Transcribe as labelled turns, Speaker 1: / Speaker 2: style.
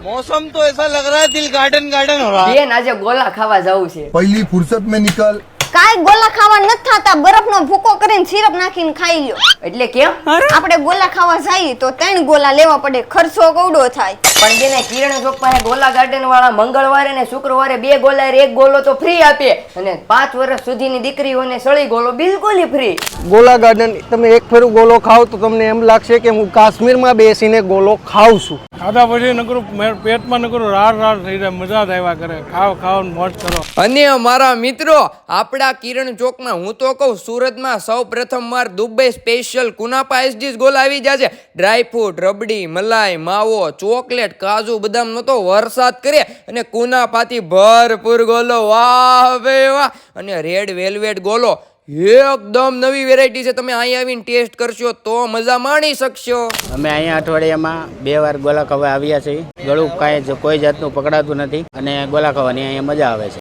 Speaker 1: मौसम तो ऐसा लग रहा है दिल गार्डन गार्डन हो रहा है।
Speaker 2: બેન આજે ગોલા ખાવા જવું છે।
Speaker 3: पहली फुर्सत में निकल।
Speaker 4: કાઈ ગોલા ખાવા નથી થતા, બરફનો ભૂકો કરીને સિરપ નાખીને ખાઈ લ્યો।
Speaker 2: એટલે કેમ?
Speaker 4: આપણે ગોલા ખાવા જઈએ તો 3 ગોલા લેવા પડે, ખર્ચો કવડો થાય।
Speaker 2: પણ બેને કિરણ ચોક પાસે ગોલા ગાર્ડન વાળા મંગળવારે ને શુક્રવારે 2 ગોલા 1 ગોલો તો ફ્રી આપે અને 5 વર્ષ સુધીની દીકરીઓને સળી ગોલો બિલકુલ ફ્રી।
Speaker 5: ગોલા ગાર્ડન તમે એક ફેરું ગોલો ખાવ તો તમને એમ લાગશે કે હું કાશ્મીરમાં બેસીને ગોલો ખાઉં છું।
Speaker 6: ખાધા પછી નકરું પેટમાં નકરું રાર રાર થઈ જાય, મજા જ આવ્યા કરે। ખાવ ખાવ મોજ કરો।
Speaker 7: અને અમારા મિત્રો આપણા કિરણ ચોકમાં હું તો કહું સુરતમાં સૌ પ્રથમ વાર દુબઈ સ્પેશિયલ કુનાપા એસડીસ ગોલ આવી જાય છે। ડ્રાયફ્રૂટ, રબડી, મલાઈ, માવો, ચોકલેટ, કાજુ બદામનો તો વરસાદ કરે અને કુનાપાથી ભરપૂર ગોલો, વાહ બે વાહ। અને રેડ વેલ્વેટ ગોલો એકદમ નવી વેરાયટી છે, તમે અહીં આવીને ટેસ્ટ કરશો તો મજા માણી શકશો।
Speaker 8: અમે અહીંયા અઠવાડિયામાં 2 વાર ગોલા ખાવા આવ્યા છીએ। ગળું કાંઈ કોઈ જાતનું પકડાતું નથી અને ગોલા ખાવાની અહીંયા મજા આવે છે।